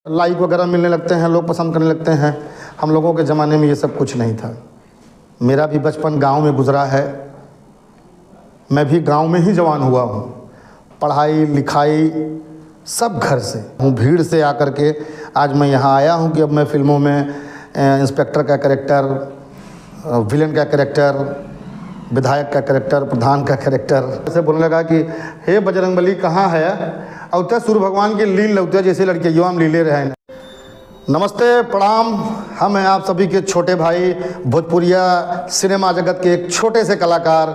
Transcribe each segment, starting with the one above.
Like वगैरह मिलने लगते हैं, लोग पसंद करने लगते हैं। हम लोगों के ज़माने में ये सब कुछ नहीं था। मेरा भी बचपन गांव में गुजरा है, मैं भी गांव में ही जवान हुआ हूँ। पढ़ाई लिखाई सब घर से हूँ, भीड़ से आकर के आज मैं यहाँ आया हूँ कि अब मैं फिल्मों में इंस्पेक्टर का कैरेक्टर, विलेन का कैरेक्टर, विधायक का कैरेक्टर, प्रधान का कैरेक्टर ऐसे बोलने लगा कि हे बजरंगबली कहाँ है, और तय सूर्य भगवान की लील लगते जैसे लड़के युवा हम लीले रहे। नमस्ते, प्रणाम। हम हैं आप सभी के छोटे भाई, भोजपुरिया सिनेमा जगत के एक छोटे से कलाकार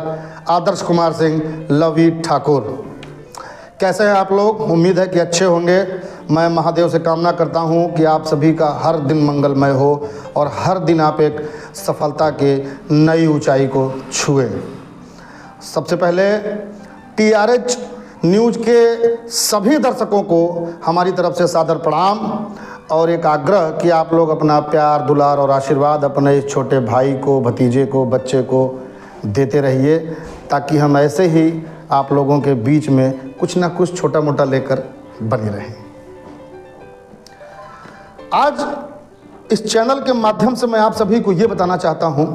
आदर्श कुमार सिंह लवी ठाकुर। कैसे हैं आप लोग? उम्मीद है कि अच्छे होंगे। मैं महादेव से कामना करता हूं कि आप सभी का हर दिन मंगलमय हो और हर दिन आप एक सफलता के नई ऊंचाई को छुएं। सबसे पहले TRH न्यूज़ के सभी दर्शकों को हमारी तरफ से सादर प्रणाम और एक आग्रह कि आप लोग अपना प्यार, दुलार और आशीर्वाद अपने इस छोटे भाई को, भतीजे को, बच्चे को देते रहिए, ताकि हम ऐसे ही आप लोगों के बीच में कुछ ना कुछ छोटा मोटा लेकर बने रहें। आज इस चैनल के माध्यम से मैं आप सभी को ये बताना चाहता हूं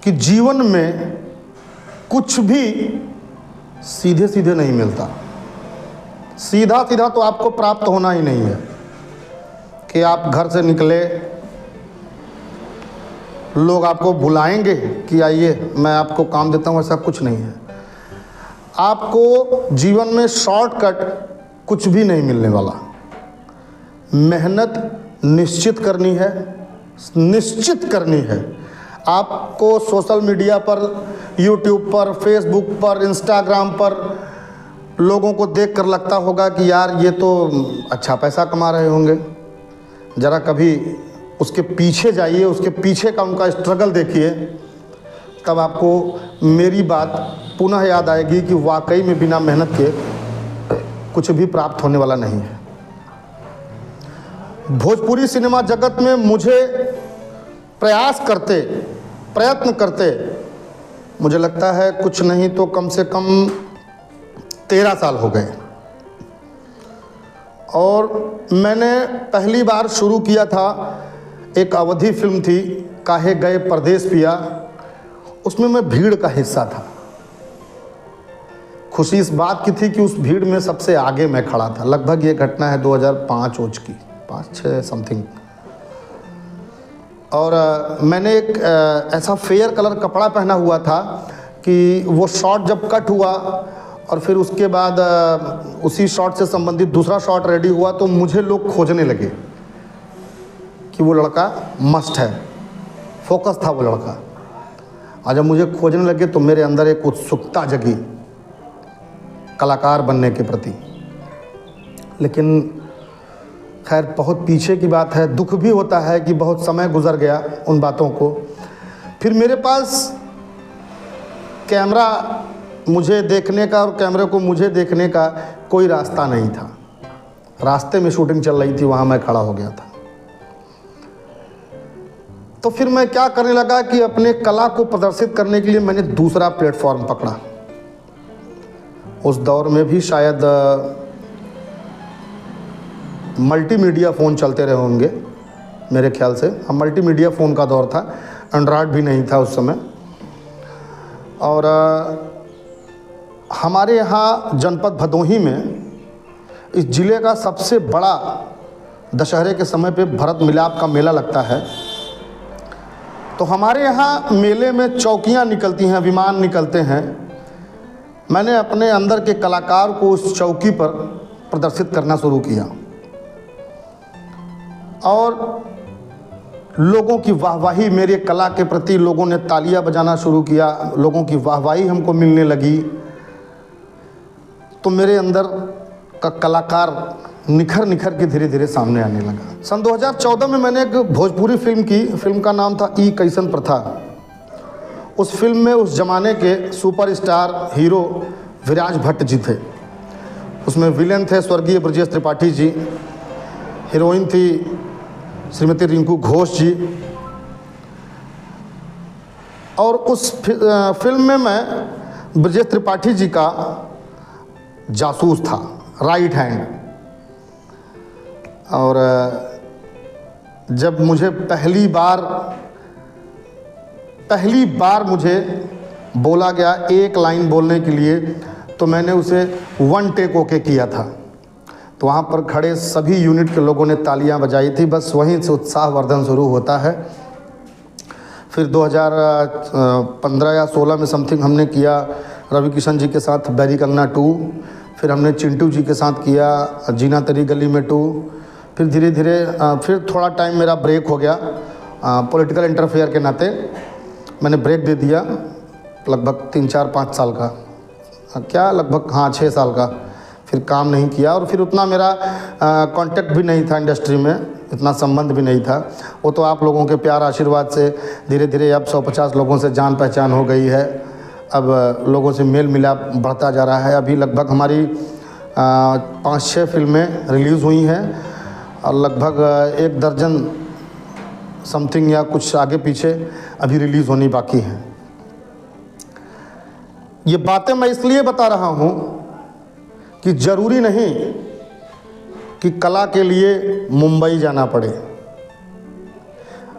कि जीवन में कुछ भी सीधे सीधे नहीं मिलता। सीधा सीधा तो आपको प्राप्त होना ही नहीं है कि आप घर से निकले, लोग आपको बुलाएंगे कि आइए मैं आपको काम देता हूं, ऐसा कुछ नहीं है। आपको जीवन में शॉर्टकट कुछ भी नहीं मिलने वाला। मेहनत निश्चित करनी है, निश्चित करनी है। आपको सोशल मीडिया पर, यूट्यूब पर, फेसबुक पर, इंस्टाग्राम पर लोगों को देखकर लगता होगा कि यार ये तो अच्छा पैसा कमा रहे होंगे। ज़रा कभी उसके पीछे जाइए, उसके पीछे का उनका स्ट्रगल देखिए, तब आपको मेरी बात पुनः याद आएगी कि वाकई में बिना मेहनत के कुछ भी प्राप्त होने वाला नहीं है। भोजपुरी सिनेमा जगत में मुझे प्रयत्न करते मुझे लगता है कुछ नहीं तो कम से कम 13 साल हो गए। और मैंने पहली बार शुरू किया था, एक अवधी फिल्म थी, काहे गए परदेस पिया। उसमें मैं भीड़ का हिस्सा था। खुशी इस बात की थी कि उस भीड़ में सबसे आगे मैं खड़ा था। लगभग ये घटना है 2005 की, 5-6 समथिंग। और मैंने एक ऐसा फेयर कलर कपड़ा पहना हुआ था कि वो शॉट जब कट हुआ और फिर उसके बाद उसी शॉट से संबंधित दूसरा शॉट रेडी हुआ तो मुझे लोग खोजने लगे कि वो लड़का मस्ट है। फोकस था वो लड़का। और जब मुझे खोजने लगे तो मेरे अंदर एक उत्सुकता जगी कलाकार बनने के प्रति। लेकिन खैर बहुत पीछे की बात है। दुख भी होता है कि बहुत समय गुजर गया उन बातों को। फिर मेरे पास कैमरा मुझे देखने का और कैमरे को मुझे देखने का कोई रास्ता नहीं था। रास्ते में शूटिंग चल रही थी, वहाँ मैं खड़ा हो गया था। तो फिर मैं क्या करने लगा कि अपने कला को प्रदर्शित करने के लिए मैंने दूसरा प्लेटफॉर्म पकड़ा। उस दौर में भी शायद मल्टीमीडिया फ़ोन चलते रहे होंगे मेरे ख्याल से। हम मल्टीमीडिया फ़ोन का दौर था, एंड्रॉयड भी नहीं था उस समय। और हमारे यहाँ जनपद भदोही में इस ज़िले का सबसे बड़ा दशहरे के समय पे भरत मिलाप का मेला लगता है। तो हमारे यहाँ मेले में चौकियाँ निकलती हैं, विमान निकलते हैं। मैंने अपने अंदर के कलाकार को उस चौकी पर प्रदर्शित करना शुरू किया और लोगों की वाहवाही, मेरे कला के प्रति लोगों ने तालियां बजाना शुरू किया। लोगों की वाहवाही हमको मिलने लगी तो मेरे अंदर का कलाकार निखर निखर के धीरे धीरे सामने आने लगा। सन 2014 में मैंने एक भोजपुरी फिल्म की। फिल्म का नाम था ई कैसन प्रथा। उस फिल्म में उस ज़माने के सुपरस्टार हीरो विराज भट्ट जी थे। उसमें विलेन थे स्वर्गीय ब्रजेश त्रिपाठी जी, हीरोइन थी श्रीमती रिंकू घोष जी। और उस फिल्म में मैं ब्रजेश त्रिपाठी जी का जासूस था, राइट हैंड। और जब मुझे पहली बार मुझे बोला गया एक लाइन बोलने के लिए, तो मैंने उसे 1 टेक ओके किया था। तो वहाँ पर खड़े सभी यूनिट के लोगों ने तालियां बजाई थी। बस वहीं से उत्साहवर्धन शुरू होता है। फिर 2015 या 16 में समथिंग हमने किया रवि किशन जी के साथ बैरी कंगना 2। फिर हमने चिंटू जी के साथ किया जीना तेरी गली में 2। फिर धीरे धीरे फिर थोड़ा टाइम मेरा ब्रेक हो गया पॉलिटिकल इंटरफेयर के नाते। मैंने ब्रेक दे दिया लगभग 3-4-5 साल का, क्या लगभग 6 साल का। फिर काम नहीं किया और फिर उतना मेरा कांटेक्ट भी नहीं था इंडस्ट्री में, इतना संबंध भी नहीं था। वो तो आप लोगों के प्यार आशीर्वाद से धीरे धीरे अब 150 लोगों से जान पहचान हो गई है। अब लोगों से मेल मिलाप बढ़ता जा रहा है। अभी लगभग हमारी 5-6 फिल्में रिलीज़ हुई हैं और लगभग 1 दर्जन समथिंग या कुछ आगे पीछे अभी रिलीज़ होनी बाकी हैं। ये बातें मैं इसलिए बता रहा हूँ कि ज़रूरी नहीं कि कला के लिए मुंबई जाना पड़े।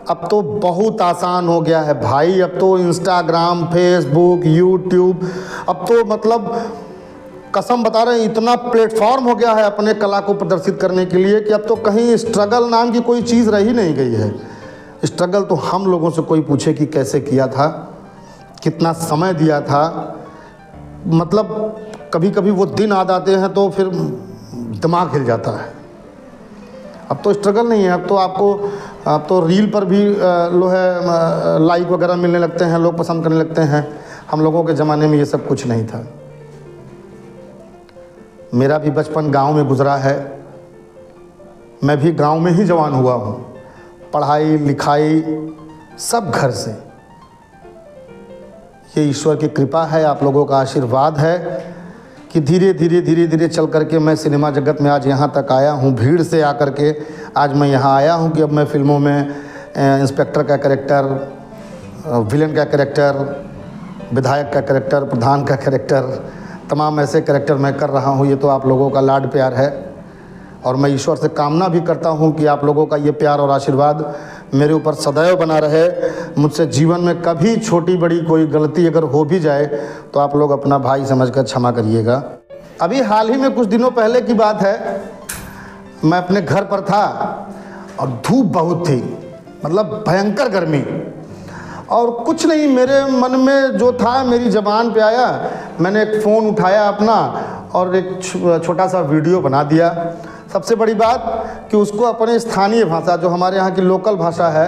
अब तो बहुत आसान हो गया है भाई। अब तो इंस्टाग्राम, फेसबुक, यूट्यूब, अब तो मतलब कसम बता रहे हैं इतना प्लेटफॉर्म हो गया है अपने कला को प्रदर्शित करने के लिए कि अब तो कहीं स्ट्रगल नाम की कोई चीज़ रही नहीं गई है। स्ट्रगल तो हम लोगों से कोई पूछे कि कैसे किया था, कितना समय दिया था। मतलब कभी कभी वो दिन याद आते हैं तो फिर दिमाग हिल जाता है। अब तो स्ट्रगल नहीं है। अब तो रील पर भी लाइक वगैरह मिलने लगते हैं, लोग पसंद करने लगते हैं। हम लोगों के ज़माने में ये सब कुछ नहीं था। मेरा भी बचपन गांव में गुजरा है। मैं भी गांव में ही जवान हुआ हूँ। पढ़ाई लिखाई सब घर से। ये ईश्वर की कृपा है, आप लोगों का आशीर्वाद है कि धीरे धीरे चल करके मैं सिनेमा जगत में आज यहाँ तक आया हूँ। भीड़ से आकर के आज मैं यहाँ आया हूँ कि अब मैं फिल्मों में इंस्पेक्टर का कैरेक्टर, विलेन का कैरेक्टर, विधायक का कैरेक्टर, प्रधान का कैरेक्टर, तमाम ऐसे कैरेक्टर मैं कर रहा हूँ। ये तो आप लोगों का लाड प्यार है और मैं ईश्वर से कामना भी करता हूँ कि आप लोगों का ये प्यार और आशीर्वाद मेरे ऊपर सदैव बना रहे। मुझसे जीवन में कभी छोटी बड़ी कोई गलती अगर हो भी जाए तो आप लोग अपना भाई समझकर क्षमा करिएगा। अभी हाल ही में कुछ दिनों पहले की बात है, मैं अपने घर पर था और धूप बहुत थी, मतलब भयंकर गर्मी। और कुछ नहीं, मेरे मन में जो था मेरी ज़बान पे आया, मैंने एक फ़ोन उठाया अपना और एक छोटा सा वीडियो बना दिया। सबसे बड़ी बात कि उसको अपने स्थानीय भाषा, जो हमारे यहाँ की लोकल भाषा है,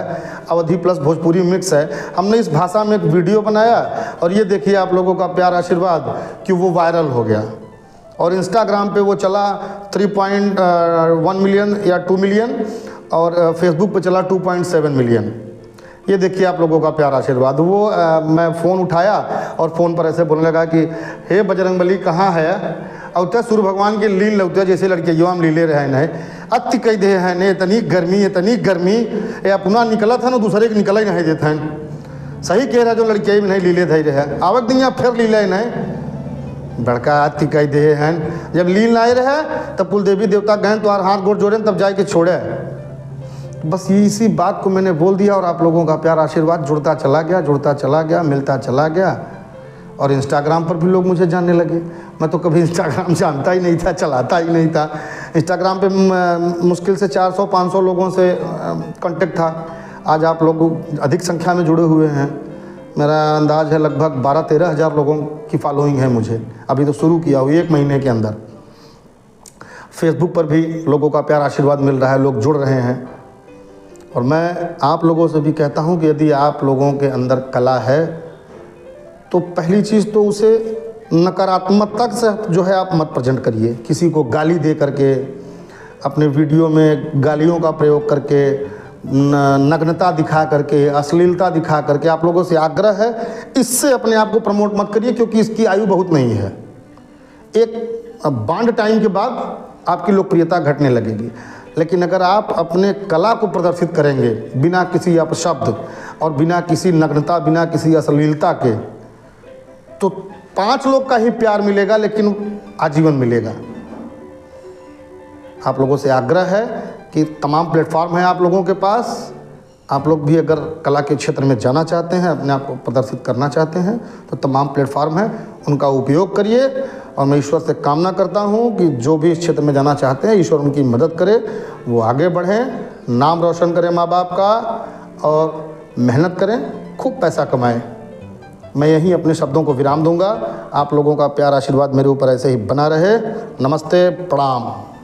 अवधी प्लस भोजपुरी मिक्स है, हमने इस भाषा में एक वीडियो बनाया और ये देखिए आप लोगों का प्यार आशीर्वाद कि वो वायरल हो गया। और इंस्टाग्राम पे वो चला 3.1 मिलियन या 2 मिलियन और फेसबुक पे चला 2.7 मिलियन। ये देखिए आप लोगों का प्यार आशीर्वाद। वो मैं फ़ोन उठाया और फ़ोन पर ऐसे बोलने लगा कि हे बजरंगबली कहाँ है, और तो सूर्य भगवान के लीन लगते जैसे लड़के युवा हम लीले रहे न अति कही दे है ने इतनी गर्मी ये अपना निकला था ना, दूसरे के निकला ही नहीं देते हैं। सही कह रहा जो लड़के भी नहीं लीले थे रहे आवक दिन फिर लीले नहीं बड़का अति कही दे हैं। जब लील लाए रहे तब कुल देवी देवता गए तो हाथ गोड़ जोड़े तब जाके छोड़े। बस ये इसी बात को मैंने बोल दिया और आप लोगों का प्यार आशीर्वाद जुड़ता चला गया, मिलता चला गया। और इंस्टाग्राम पर भी लोग मुझे जानने लगे। मैं तो कभी इंस्टाग्राम जानता ही नहीं था, चलाता ही नहीं था। इंस्टाग्राम पे मुश्किल से 400-500 लोगों से कांटेक्ट था। आज आप लोग अधिक संख्या में जुड़े हुए हैं। मेरा अंदाज़ है लगभग 12-13 हज़ार लोगों की फॉलोइंग है मुझे। अभी तो शुरू किया हुई 1 महीने के अंदर। फेसबुक पर भी लोगों का प्यार आशीर्वाद मिल रहा है, लोग जुड़ रहे हैं। और मैं आप लोगों से भी कहता हूं कि यदि आप लोगों के अंदर कला है तो पहली चीज़ तो उसे नकारात्मकता से जो है आप मत प्रेजेंट करिए। किसी को गाली दे करके, अपने वीडियो में गालियों का प्रयोग करके, नग्नता दिखा करके, अश्लीलता दिखा करके, आप लोगों से आग्रह है इससे अपने आप को प्रमोट मत करिए, क्योंकि इसकी आयु बहुत नहीं है। एक बांड टाइम के बाद आपकी लोकप्रियता घटने लगेगी। लेकिन अगर आप अपने कला को प्रदर्शित करेंगे बिना किसी अपशब्द और बिना किसी नग्नता, बिना किसी अश्लीलता के, तो 5 लोग का ही प्यार मिलेगा लेकिन आजीवन मिलेगा। आप लोगों से आग्रह है कि तमाम प्लेटफॉर्म हैं आप लोगों के पास। आप लोग भी अगर कला के क्षेत्र में जाना चाहते हैं, अपने आप को प्रदर्शित करना चाहते हैं, तो तमाम प्लेटफॉर्म हैं, उनका उपयोग करिए। और मैं ईश्वर से कामना करता हूँ कि जो भी इस क्षेत्र में जाना चाहते हैं, ईश्वर उनकी मदद करे, वो आगे बढ़ें, नाम रोशन करें माँ बाप का, और मेहनत करें, खूब पैसा कमाएं। मैं यहीं अपने शब्दों को विराम दूंगा। आप लोगों का प्यार आशीर्वाद मेरे ऊपर ऐसे ही बना रहे। नमस्ते, प्रणाम।